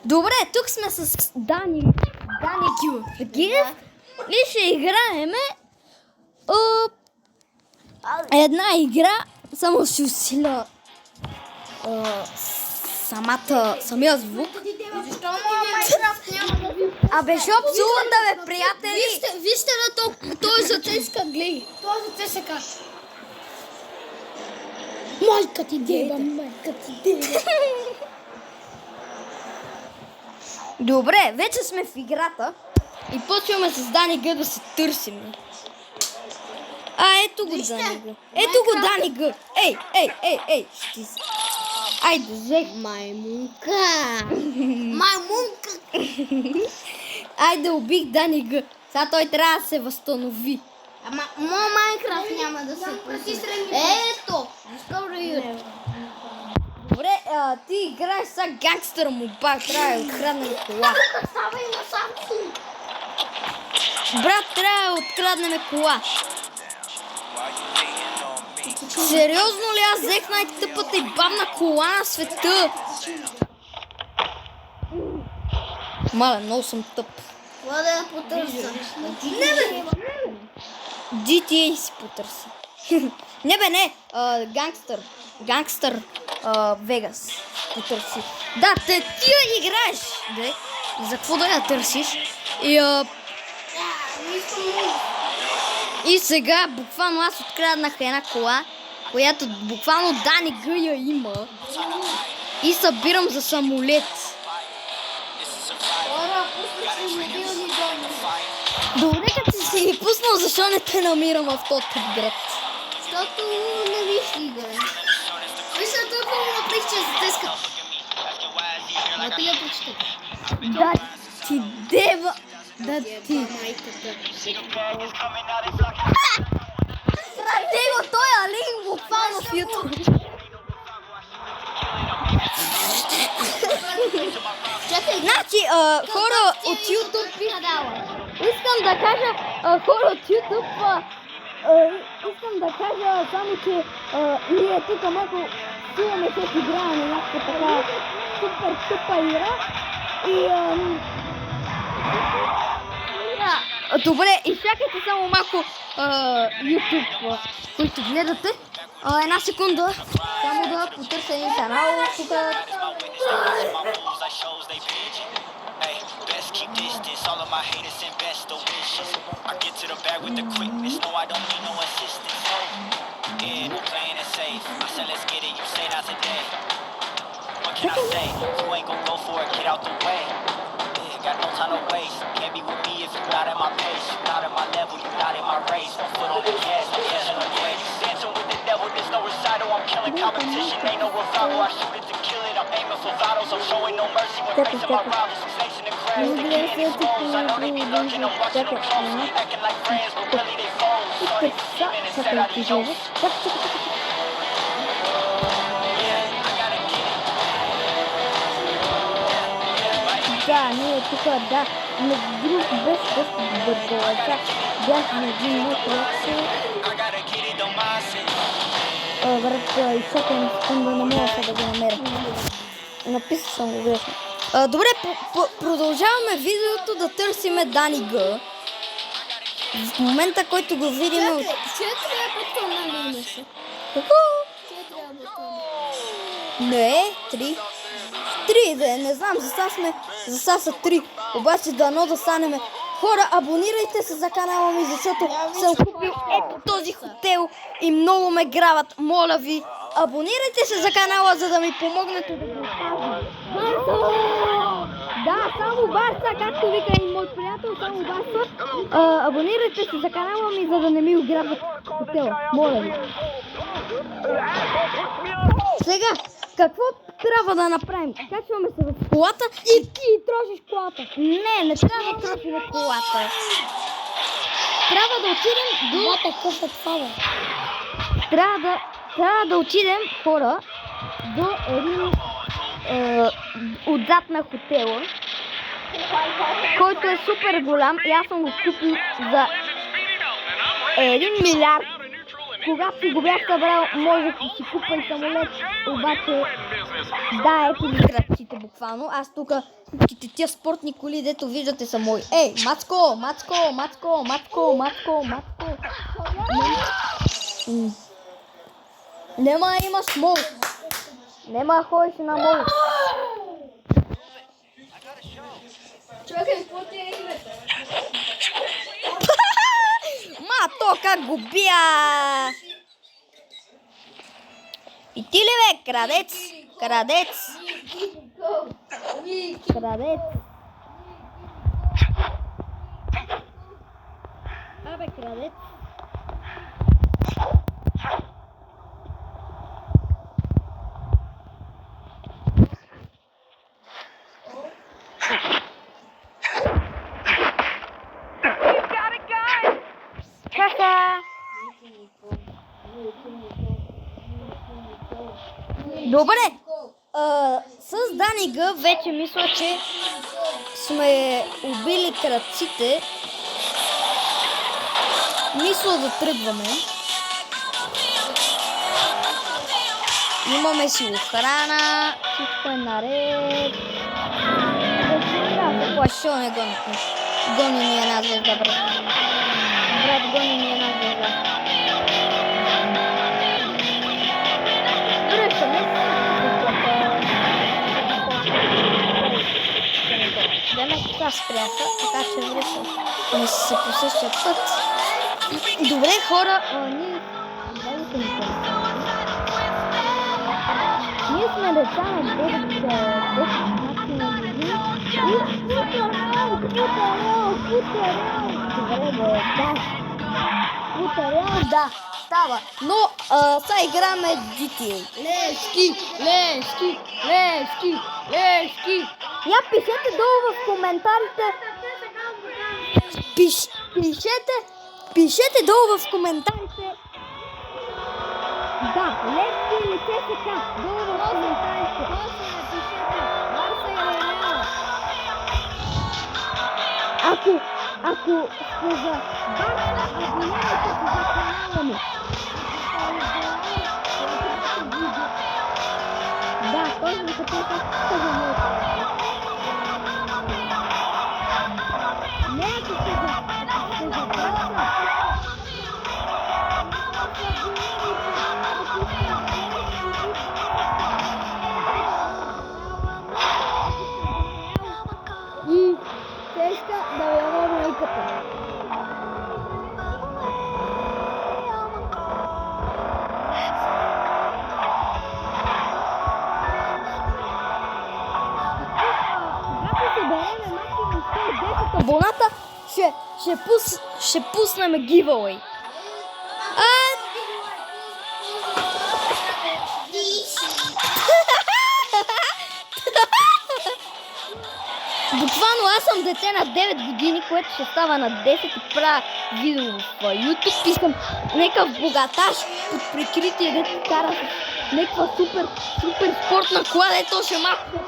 Добре, тук сме с Дани Гюргиев и ще играеме една игра, само ще усиля самия звук. Защо Майнкрафт няма да ви... Абе, шо псувате, бе, приятели? Вижте на той за теска, гледай. Той за теска. Майка ти деба, майка ти деба. Добре, вече сме в играта и почваме с Дани Г да се търсим. Ето го Дани Г. Ето го Дани Г. Ей, ще си. Айде, взех. Маймунка. Маймунка. Айде, убих Дани Г. Сега той трябва да се възстанови. Ама Майнкрафт няма да се пусне. Ето. Добре, ти играеш сега гангстър моба, трябва да откраднем кола. Става и на Samsung. Брат, трябва да откраднем кола. Сериозно ли аз взех най-тъпата и бавна кола на света? Мале, много съм тъп. Това да я потърся. GTA си потърси. Не бе, не, гангстър Вегас потърси. Да, ти я играеш. Де, за какво да я търсиш? И сега буквално аз откраднах една кола, която буквално Дани Г я има. И събирам за самолет. Хора, пусна си мобилни доми. Добре, като си ги пуснал, защо не те намирам в този град? Защото не виж игра. Виж на толкова му наприх, че се теска. А ти я прочитай. Да ти дева. Да ти. Майката. Сради го, той е линк буквално в YouTube. Чакай, Значи, хора от YouTube, биха дала. искам да кажа, хора от YouTube, искам да кажа само, че ние тук малко силаме се играем някаква така супер тъпа игра и добре, изчакайте само малко YouTube, които гледате. Една секунда, само да потърся един канал тук. Keep distance, all of my haters and best wishes. I get to the bag with the quickness, no I don't need no assistance. Yeah, playing it safe. I said let's get it, you say not today. What can I say? You ain't gon' go for it, get out the way. Yeah, got no time to waste. Can't be with me if you're not at my pace. You're not at my level, you're not in my race. One foot on the gas, I'm pushing the way. You dancing with the devil, there's no recital. I'm killing competition, ain't no revival. I shoot it to kill it, I'm aiming for vitals. I'm showing no mercy when facing my rivals. Snakes in the grass, they can't expose. I know they be lurking, I'm watching them close. Acting like friends, but really they foes. Started scheming and said I need yours. Да, ние тук, да, на друг без бърбалаца бяхме един въпроси. Брат, изчакай секунда, не мога да го намеря. Написал съм го грешно. Добре, продължаваме видеото да търсиме Дани Г. В момента, който го видим... Чакай, 4 бутона ли имаше? Какво? 4 бутона. Не, 3. 3, да не знам, за сега са 3. Обаче дано да станеме. Хора, абонирайте се за канала ми, защото съм купил ето този хотел и много ме грабят. Моля ви, абонирайте се за канала, за да ми помогнете да го оставим. Барса! Да, само Барса, както вика и мой приятел, само Барса. Абонирайте се за канала ми, за да не ми ограбят хотела. Моля ви. Сега, какво трябва да направим? Качваме се в колата и ти трошиш колата. Не трябва да трошим колата. Трябва да отидем до... Такъв е това, бе. Трябва да отидем, хора, до един отзад на хотела, който е супер голям и аз съм го купил за 1 милиард когато си го бях събрал, можех да си купа и самолет, обаче да, ето ми кръците буквално. Аз тук всичките тия спортни коли, дето виждате, са мои. Ей, Мацко! Нема имаш мол. Нема ходиш на мол. Чакай, какво ти е името? Ма, то как го бия! И ти ли бе, крадец? Крадец! Абе, крадец! Ха-ха! Добре! С Данига вече мисля, че сме убили крадците. Мисля да тръгваме. Имаме си охрана. Всичко е наред. Заплашо не гони. Гони ни една звезда, брат. Брат, гони ни една звезда. Връщаме се. Деме така спряха, така че връщаме се по същия път. Добре, хора, ние сме деца на 10 години и Путерел, да, става. Но сега играме GTA. Лески. Я пишете долу в коментарите. Пишете долу в коментарите. Да, Лески или ЦСК. Долу в коментарите. Ако сте за Барса, абонирайте се за канала ми. Да, точно като каза моята. Не, ако сте за Барса. И ческа да я майката. Абоната ще пуснем giveaway. Буквално аз съм дете на 9 години, което ще става на 10 и правя видео в YouTube. Искам някакъв богаташ под прикритие, дето кара с някаква супер спортна кола, дето ще махне.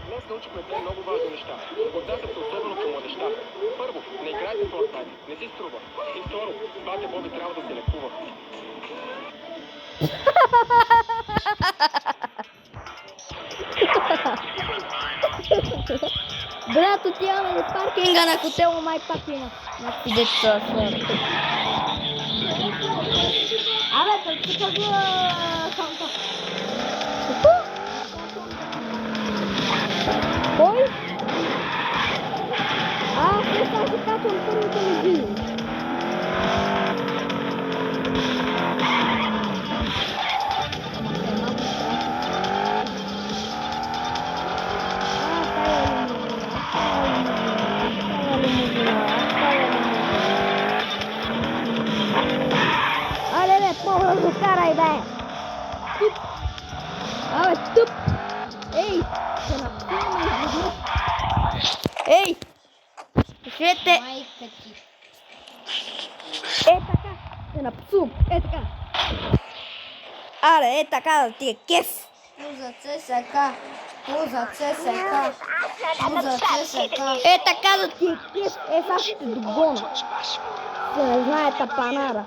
Днес научихме две много важни неща. Отнасят се особено към младежта. Първо, не играйте Fortnite, не си струва. И второ, бате Боби трябва да се лекува. Брат, отиваме до паркинга на хотел Май Пакина. На деца са. Абе, тук Санта. Кой? Аз ще качвам първите лежини. По-бързо карай, бе! Туп! Абе, туп! Ей! Ще напълним изведнъж! Ей! Кажете, Майка ти. е така, се напсувам, е така. Аре, е така да ти е кеф. Пуза ЦСК. Пуза ЦСК. Пуза ЦСК. Е така да ти е кеф, е сега ще те догона. Да не знае тапанара.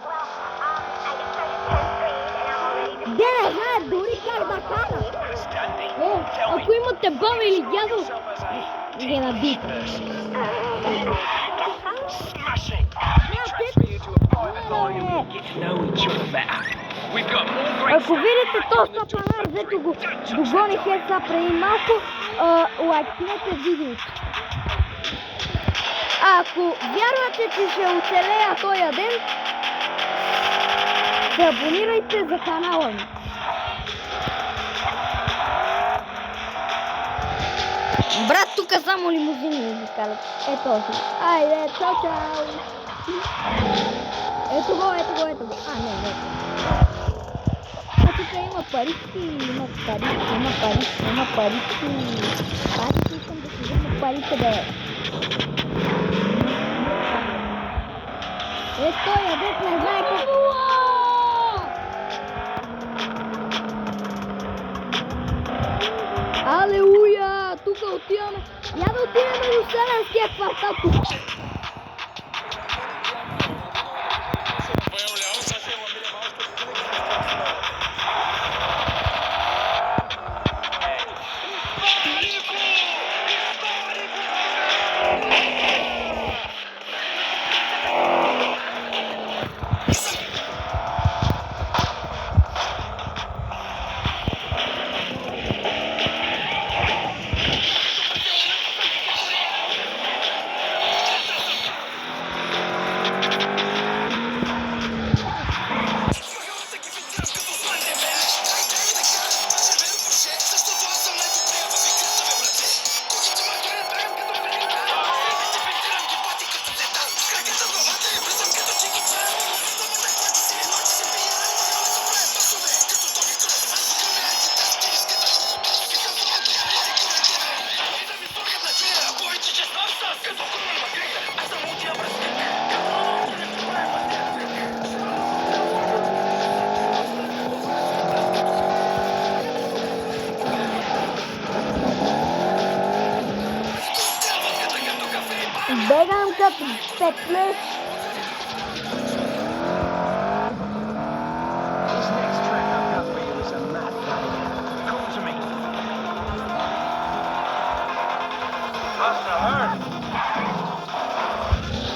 Де не знае дори как да кара. Ако имате баба или дядо, ги набийте. Ако видите този тапанар, дето го догоних сега преди малко, лайкнете видеото. Ако вярвате, че ще оцелея този ден, се абонирайте за канала ми. Брат, тук само лимузини ми карат. Е този. Айде, чао, чао. Ето го. А, не. А тук има парички, има парички. Аз искам да си взема парите, бе. Той ядет не знае какво. Алелуя! Тук отиваме. Я да отидем до селенския квартал тук. Бегам като петле.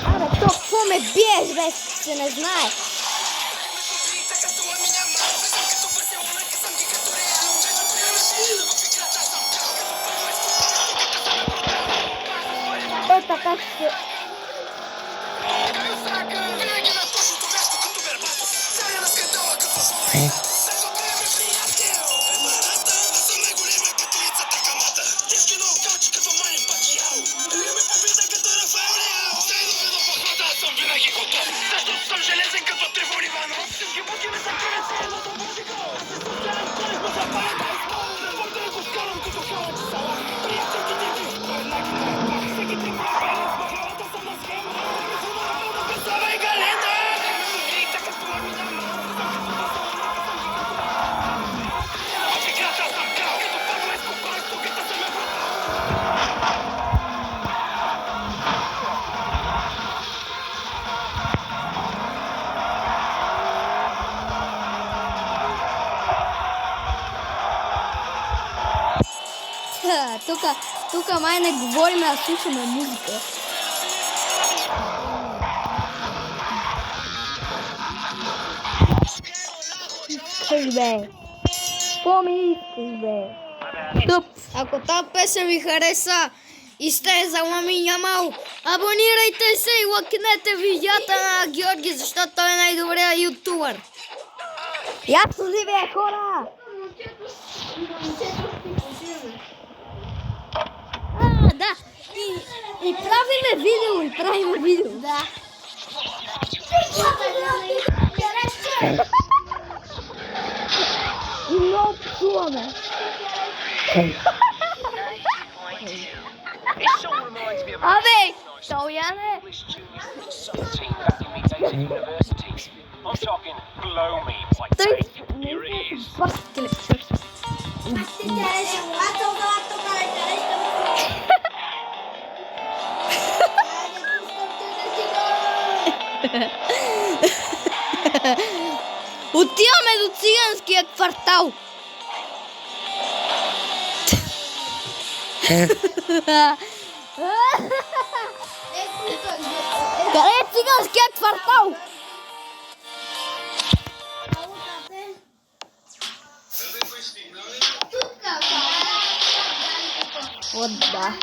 Абе, то какво ме биеш, бе, че не знае. Е, така ще... Тук май не говорим, а слушаме музика. Искаш, бе. Поми искаш, бе. Тъп. Ако тази песен ви хареса и сте за Ламин Ямал, абонирайте се и лайкнете видеята на Георги, защото той е най-добрият ютубър. Ясно ли, бе, хора? Да. И правиме видео, Да. И много псуваме. It so reminds me of Абе, Стояне. I'm talking blow me like Той. your ears. Отиваме до циганския квартал. Къде е циганския квартал? О, да.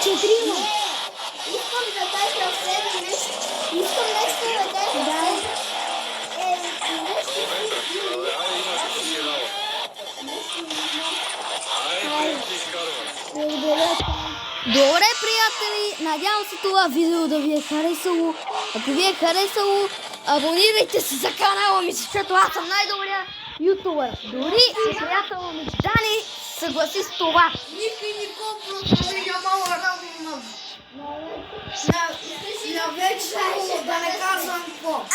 Четирима. Искам да кажа все нещо. Искам нещо да кажа. Добре, приятели, надявам се това видео да ви е харесало. Ако ви е харесало, абонирайте се за канала ми, защото аз съм най-добрия ютубър. Дори и приятел ми Дани съгласи с това. Никой просто няма разум. На вече да не казвам какво.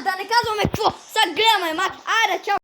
Да не казваме какво. Сега гледаме мач. Айде, чао.